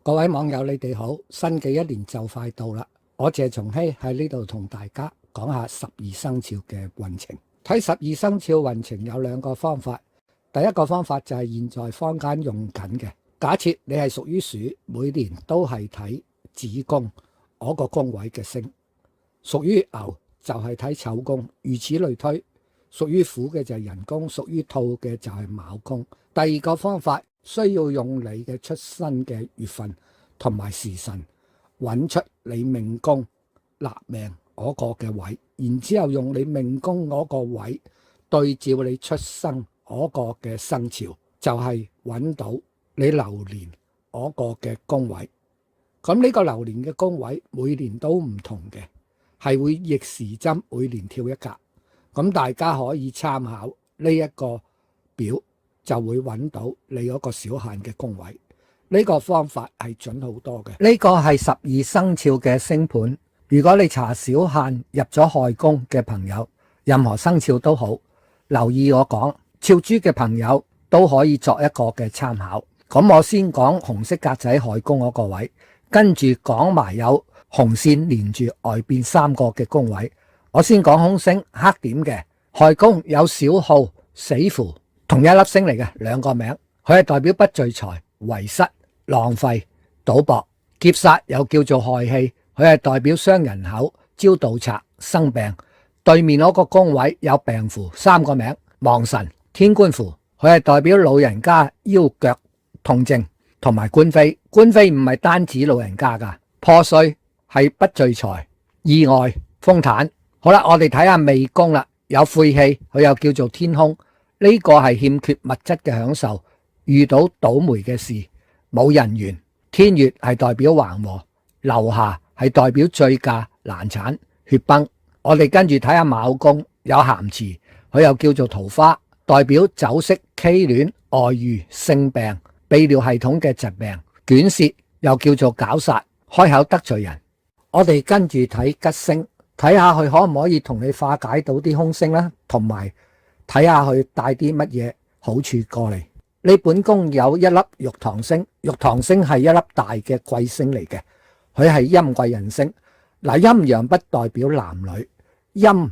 各位網友，你哋好！新嘅一年就快到啦，我謝松熙喺呢度同大家講下12生肖嘅運程。睇12生肖運程有兩個方法，第一個方法就係現在坊間用緊嘅。假設你係屬於鼠，每年都係睇子宮嗰個宮位嘅星；屬於牛就係睇丑宮，如此類推。屬於虎嘅就係人宮，屬於兔嘅就係卯宮。第二個方法需要用你嘅出生嘅月份同埋時辰，揾出你命宮立命嗰個嘅位，然之後用你命宮嗰個位對照你出生嗰個嘅生肖，就係揾到你流年嗰個嘅宮位。咁呢個流年嘅宮位每年都唔同嘅，係會逆時針每年跳一格。咁大家可以參考呢一個表，就會揾到你嗰個小限嘅宮位。呢個方法係準好多嘅。呢個係12生肖嘅星盤。如果你查小限入咗亥宮嘅朋友，任何生肖都好，留意我講，肖豬嘅朋友都可以作一個嘅參考。咁我先講紅色格仔亥宮嗰個位，跟住講埋有紅線連住外邊3個嘅宮位。我先講空星黑點嘅亥宮有小耗、死符，同一粒星嚟嘅，兩個名。佢係代表不聚財、遺失、浪費、賭博、劫殺，又叫做害氣。佢係代表傷人口、招盜賊、生病。對面嗰個宮位有病符，3個名：亡神、天官符。佢係代表老人家腰腳痛症，同埋官非。官非唔係單指老人家噶，破碎係不聚財、意外、風壇。好啦，我哋睇下未宮啦，有晦氣，佢又叫做天空。呢個係欠缺物質嘅享受，遇到倒霉嘅事，冇人緣。天月係代表橫禍，流下係代表醉駕、難產、血崩。我哋跟住睇下卯宮，有咸池，佢又叫做桃花，代表酒色、畸戀、外遇、性病、泌尿系統嘅疾病。卷舌又叫做絞殺，開口得罪人。我哋跟住睇吉星，睇下佢可唔可以同你化解到啲空星啦，同埋睇下佢帶啲乜嘢好處過嚟。你本宮有一粒玉堂星，玉堂星係一粒大嘅貴星嚟嘅，佢係陰貴人星。嗱，陰陽不代表男女，陰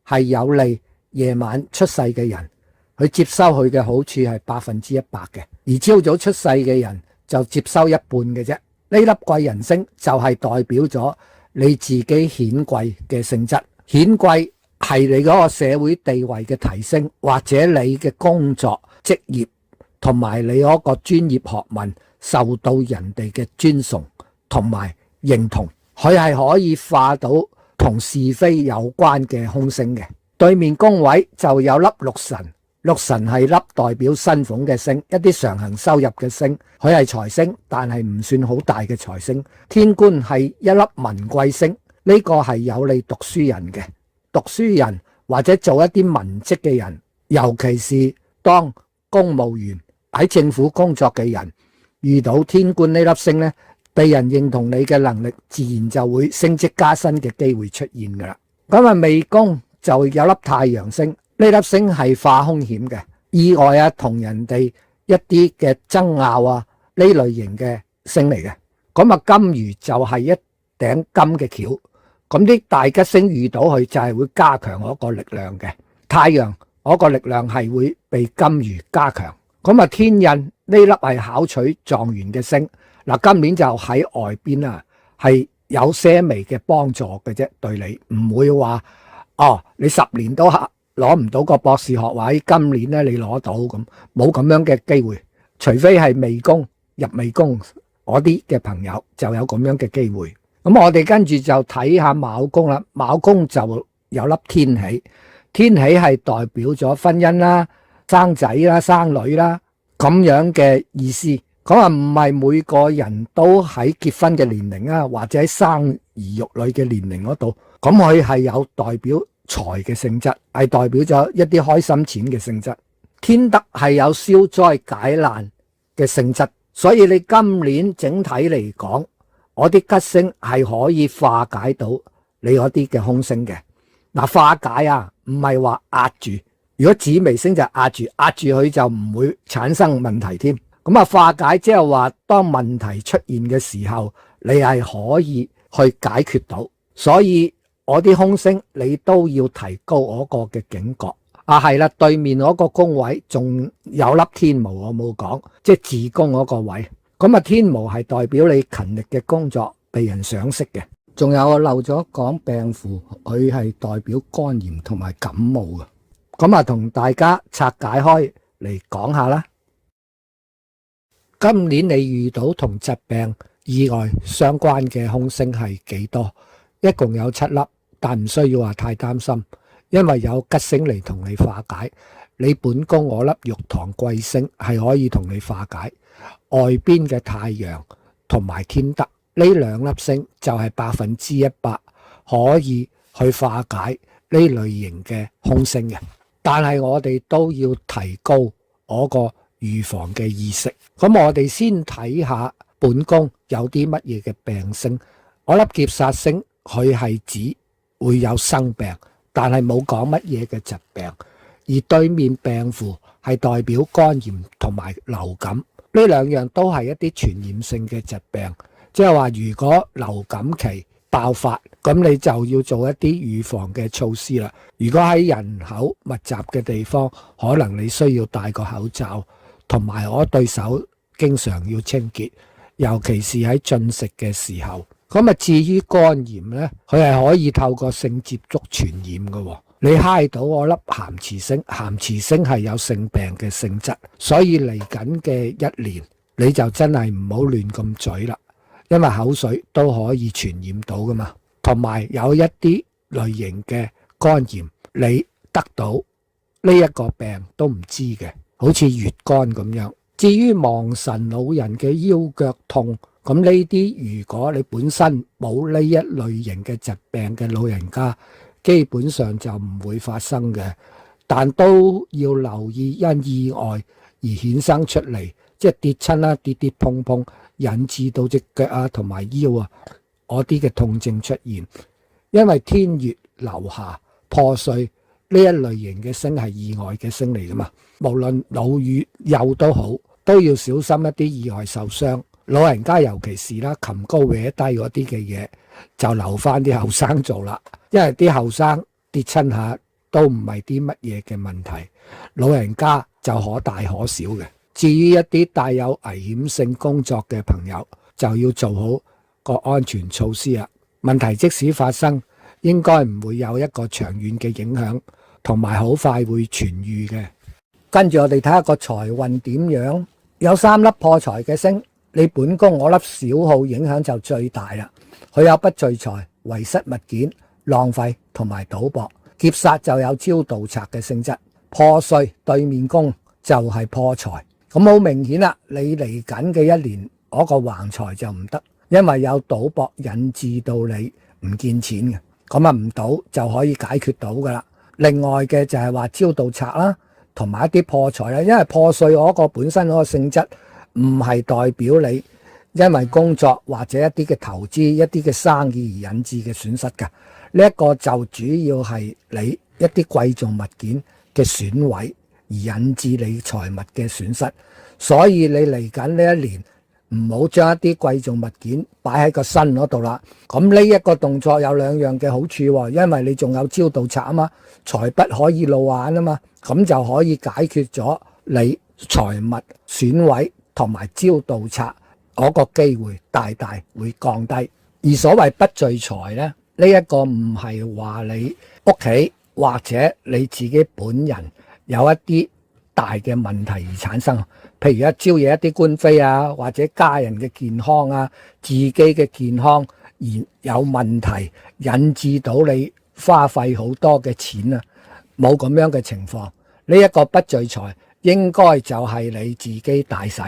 係有利夜晚出世嘅人，佢接收佢嘅好處係100%嘅，而朝早出世嘅人就接收一半嘅啫。呢粒貴人星就係代表咗你自己顯貴嘅性質。顯貴係你嗰個社會地位嘅提升，或者你嘅工作職業同埋你嗰個專業學問受到人哋嘅尊崇同埋認同。佢係可以化到同是非有關嘅空星嘅。對面宮位就有粒六神，六神係粒代表薪俸嘅星，一啲常行收入嘅星。佢係財星，但係唔算好大嘅財星。天官係一粒文貴星，呢個係有利讀書人嘅。讀書人或者做一啲文職嘅人，尤其是當公務員喺政府工作嘅人，遇到天官呢粒星呢，被人認同你嘅能力，自然就會升職加薪嘅機會出現噶啦。咁啊，未宮就有粒太陽星，呢粒星係化凶險嘅，意外啊，同人哋一啲嘅爭拗啊，呢類型嘅星嚟嘅。咁啊，金魚就係一頂金嘅橋，咁啲大吉星遇到佢就係會加強嗰個力量嘅。太陽嗰個力量係會被金魚加強。咁啊，天印呢粒係考取狀元嘅星。嗱，今年就喺外邊啊，係有些微嘅幫助嘅啫，對你唔會話你10年都攞唔到個博士學位，今年咧你攞到，咁冇咁樣嘅機會，除非係未宮入未宮嗰啲嘅朋友就有咁樣嘅機會。咁我哋跟住就睇下卯宮啦，卯宮就有粒天喜，天喜係代表咗婚姻啦、生仔啦、生女啦咁樣嘅意思。咁啊，唔係每個人都喺結婚嘅年齡啊，或者喺生兒育女嘅年齡嗰度，咁佢係有代表財嘅性質，係代表咗一啲開心錢嘅性質。天德係有消災解難嘅性質，所以你今年整體嚟講，我啲吉星係可以化解到你嗰啲嘅空星嘅。嗱，化解啊，唔係話壓住，如果紫微星就壓住佢就唔會產生問題添。咁啊，化解即係話當問題出現嘅時候，你係可以去解決到。所以我啲空星你都要提高我個嘅警覺。啊係啦，對面嗰個宮位仲有粒天巫，我冇講，即係自宮嗰個位。咁啊，天巫係代表你勤力嘅工作被人賞識嘅。仲有我漏咗講病符，佢係代表肝炎同埋感冒嘅。咁啊，同大家拆解開嚟講下啦。今年你遇到同疾病意外相關嘅空星係幾多？一共有7粒，但唔需要話太擔心，因為有吉星嚟同你化解。你本宮我粒玉堂貴星係可以同你化解。外邊嘅太陽同埋天德呢2粒星就係100%可以去化解呢類型嘅空星嘅。但係我哋都要提高我個預防嘅意識。咁我哋先睇下本宮有啲乜嘢嘅病星。我粒劫煞星佢係指會有生病，但係冇講乜嘢嘅疾病。而對面病符係代表肝炎同埋流感，呢2樣都係一啲傳染性嘅疾病。即係話如果流感期爆發，咁你就要做一啲預防嘅措施啦。如果喺人口密集嘅地方，可能你需要戴個口罩，同埋我對手經常要清潔，尤其是喺進食嘅時候。咁啊，至於肝炎呢，佢係可以透過性接觸傳染嘅。你揩到我粒咸池星，咸池星係有性病嘅性質，所以嚟緊嘅1年你就真係唔好亂咁嘴啦，因為口水都可以傳染到噶嘛。同埋有一啲類型嘅肝炎，你得到呢一個病都唔知嘅，好似乙肝咁樣。至於亡神老人嘅腰腳痛，咁呢啲如果你本身冇呢一類型嘅疾病嘅老人家，基本上就唔會發生嘅。但都要留意因意外而衍生出嚟，即係跌親啦、跌跌碰碰，引致到隻腳啊同埋腰啊嗰啲嘅痛症出現。因為天月流霞破碎呢一類型嘅星係意外嘅星嚟噶嘛，無論老與幼都好，都要小心一啲意外受傷。老人家尤其是啦，擒高搲低嗰啲嘅嘢就留翻啲後生做啦，因為啲後生跌親下都唔係啲乜嘢嘅問題，老人家就可大可小嘅。至於一啲帶有危險性工作嘅朋友，就要做好個安全措施啦。問題即使發生，應該唔會有一個長遠嘅影響，同埋好快會痊癒嘅。跟住我哋睇下個財運點樣，有3粒破財嘅星。你本宮我粒小號影響就最大啦，佢有不聚財、遺失物件、浪費同埋賭博。劫煞就有招盜賊嘅性質，破碎對面宮就係破財。咁好明顯啦，你嚟緊嘅1年嗰個橫財就唔得，因為有賭博引致到你唔見錢嘅，咁啊唔賭就可以解決到噶啦。另外嘅就係話招盜賊啦，同埋一啲破財啦，因為破碎嗰個本身嗰個性質唔係代表你因為工作或者一啲嘅投資、一啲嘅生意而引致嘅損失㗎。呢一個就主要係你一啲貴重物件嘅損毀而引致你財物嘅損失。所以你嚟緊呢1年唔好將一啲貴重物件擺喺個身嗰度啦。咁呢一個動作有2樣嘅好處喎，因為你仲有招盜賊啊嘛，財不可以露眼啊嘛，咁就可以解決咗你財物損毀同埋招盜賊嗰個機會大大會降低。而所謂不聚財呢，呢一個唔係話你屋企或者你自己本人有一啲大嘅問題而產生，譬如招惹一啲官非啊，或者家人嘅健康啊，自己嘅健康而有問題，引致到你花費好多嘅錢啊，冇咁樣嘅情況。呢一個不聚財應該就係你自己大使，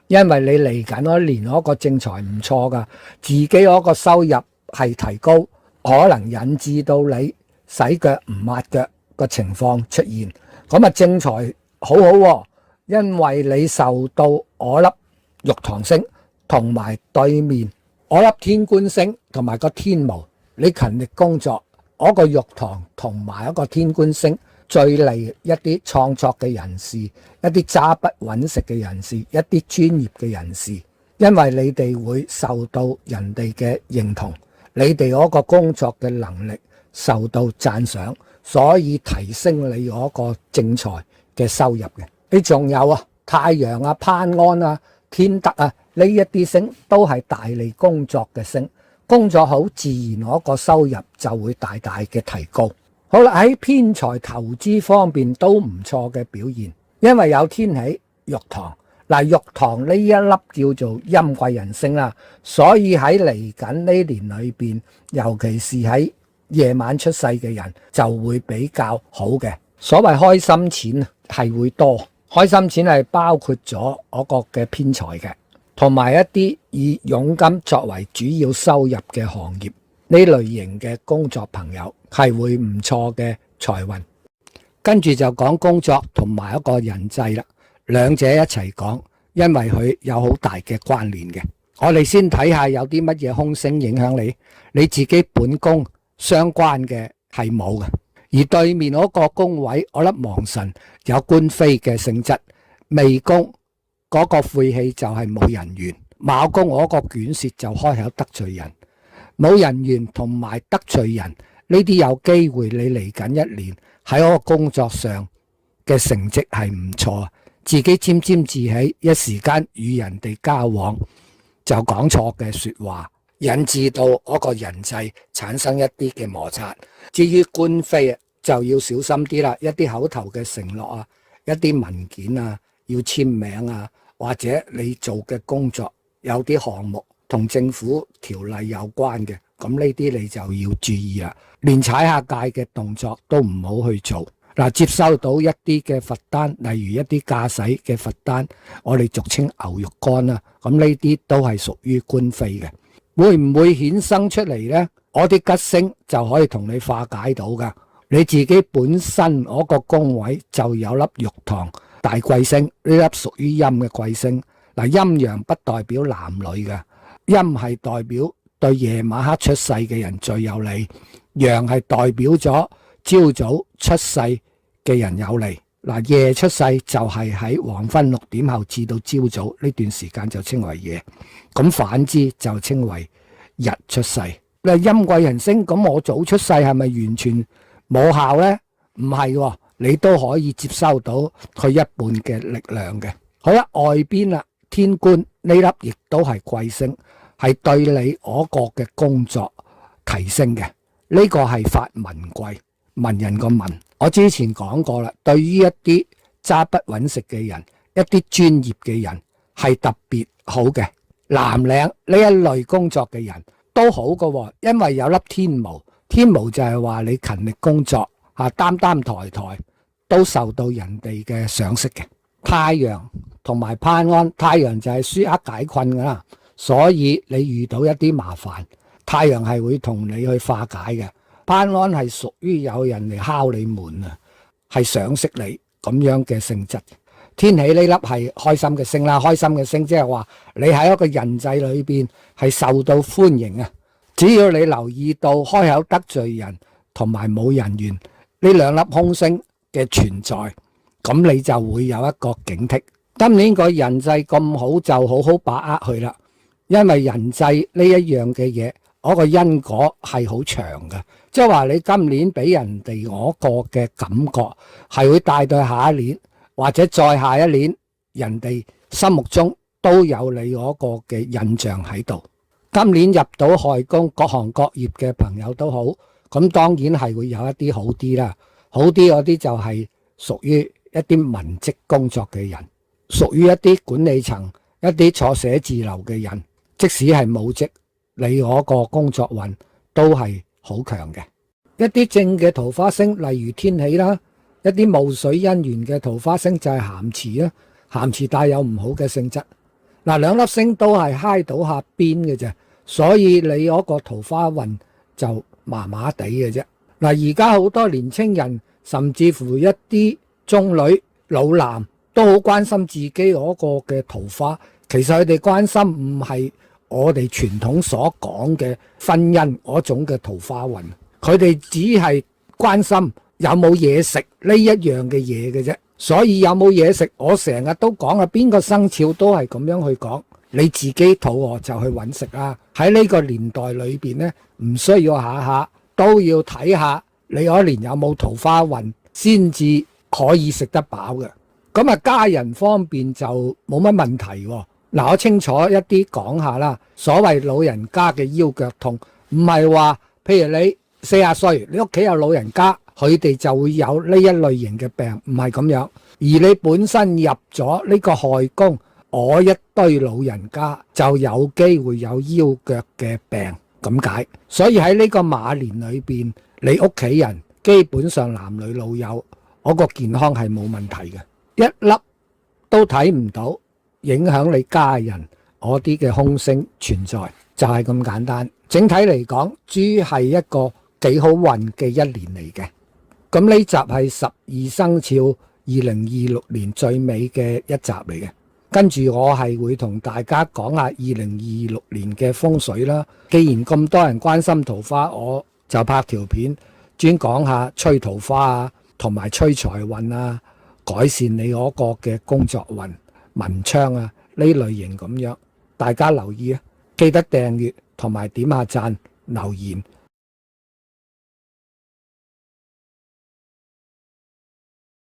因為你嚟緊嗰年嗰個正財唔錯噶，自己嗰個收入係提高，可能引致到你洗腳唔抹腳個情況出現。咁啊正財好好喎，因為你受到我粒玉堂星同埋對面我粒天官星同埋個天巫，你勤力工作，我個玉堂同埋一個天官星最利一啲創作嘅人士，一啲揸筆揾食嘅人士，一啲專業嘅人士，因為你哋會受到人哋嘅認同，你哋嗰個工作嘅能力受到讚賞，所以提升你嗰個正財嘅收入嘅。你仲有啊，太陽啊、攀安啊、天德啊，呢一啲星都係大利工作嘅星，工作好自然嗰個收入就會大大嘅提高。好啦，喺偏財投資方面都唔錯嘅表現，因為有天喜玉堂。嗱，玉堂呢一粒叫做陰貴人星啦，所以喺嚟緊呢年裏邊，尤其是喺夜晚出世嘅人就會比較好嘅。所謂開心錢係會多，開心錢係包括咗我個嘅偏財嘅，同埋一啲以佣金作為主要收入嘅行業，呢類型嘅工作朋友係會唔錯嘅財運。跟住就講工作同埋一個人際啦，兩者一齊講，因為佢有好大嘅關聯嘅。我哋先睇下有啲乜嘢空星影響你，你自己本宮相關嘅係冇嘅，而對面嗰個宮位我粒亡神有官非嘅性質，未宮嗰個晦氣就係冇人緣，卯宮嗰個卷舌就開口得罪人，冇人緣同埋得罪人呢啲有機會你嚟緊一年喺嗰個工作上嘅成績係唔錯，自己沾沾自喜，一時間與人哋交往就講錯嘅說話，引致到嗰個人際產生一啲嘅摩擦。至於官非就要小心啲啦，一啲口頭嘅承諾啊，一啲文件啊要簽名啊，或者你做嘅工作有啲項目同政府條例有關嘅，咁呢啲你就要注意啦。連踩下界嘅動作都唔好去做。嗱，接收到一啲嘅罰單，例如一啲駕駛嘅罰單，我哋俗稱牛肉乾啦，咁呢啲都係屬於官非嘅。會唔會衍生出嚟呢？我啲吉星就可以同你化解到噶。你自己本身嗰個宮位就有粒玉堂大貴星，呢粒屬於陰嘅貴星。嗱，陰陽不代表男女嘅，陰係代表對夜晚黑出世嘅人最有利，陽係代表咗朝早出世嘅人有利。嗱，夜出世就係喺黃昏6點後至到朝早呢段時間就稱為夜，咁反之就稱為日出世。你陰貴人星，咁我早出世係咪完全冇效呢？唔係喎，你都可以接收到佢一半嘅力量嘅。好啦，外邊啦，天官呢粒亦都係貴星，係對你嗰個嘅工作提升嘅。呢個係發文貴，文人個文。我之前講過啦，對於一啲揸筆揾食嘅人，一啲專業嘅人係特別好嘅。藍領呢一類工作嘅人都好嘅，因為有粒天巫，天巫就係話你勤力工作嚇，擔擔抬抬都受到人哋嘅賞識嘅。太陽同埋攀安，太陽就係紓厄解困噶啦，所以你遇到一啲麻煩，太陽係會同你去化解嘅。攀安係屬於有人嚟敲你門啊，係賞識你咁樣嘅性質。天喜呢粒係開心嘅星啦，開心嘅星即係話你喺一個人際裏邊係受到歡迎啊。只要你留意到開口得罪人同埋冇人緣呢兩粒空星嘅存在，咁你就會有一個警惕。今年個人際咁好，就好好把握佢啦，因為人際呢一樣嘅嘢，嗰個因果係好長嘅，即係話你今年俾人哋嗰個嘅感覺係會帶到下一年，或者再下一年，人哋心目中都有你嗰個嘅印象喺度。今年入到亥宮，各行各業嘅朋友都好，咁當然係會有一啲好啲啦。好啲嗰啲就係屬於一啲文職工作嘅人，屬於一啲管理層，一啲坐寫字樓嘅人，即使係冇職，你嗰個工作運都係好強嘅。一啲正嘅桃花星，例如天喜啦，一啲霧水姻緣嘅桃花星就係咸池啦，咸池帶有唔好嘅性質。嗱，兩粒星都係揩到下邊嘅啫，所以你嗰個桃花運就麻麻地嘅啫。嗱，而家好多年青人，甚至乎一啲中女老男都好關心自己嗰個嘅桃花。其實佢哋關心唔係我哋傳統所講嘅婚姻嗰種嘅桃花運，佢哋只係關心有冇嘢食呢一樣嘅嘢嘅啫。所以有冇嘢食，我成日都講啊，邊個生肖都係咁樣去講。你自己肚餓就去揾食啦。喺呢個年代裏邊呢，唔需要下下都要睇下你嗰年有冇桃花運先至可以食得飽嘅。咁啊，家人方面就冇乜問題喎。嗱，我清楚一啲講下啦。所謂老人家嘅腰腳痛，唔係話譬如你40歲，你屋企有老人家，佢哋就會有呢一類型嘅病，唔係咁樣。而你本身入咗呢個亥宮，我一堆老人家就有機會有腰腳嘅病咁解。所以喺呢個馬年裏邊，你屋企人基本上男女老幼，我個健康係冇問題嘅，一粒都睇唔到影響你家人我啲嘅凶星存在，就係咁簡單。整體嚟講，豬係一個幾好運嘅一年嚟嘅。咁呢集係12生肖2026年最尾嘅一集嚟嘅。跟住我係會同大家講下2026年嘅風水啦。既然咁多人關心桃花，我就拍條片專講下催桃花啊，同埋催財運啊，改善你嗰個嘅工作運、文昌啊呢類型咁樣。大家留意啊，記得訂閱同埋點下讚、留言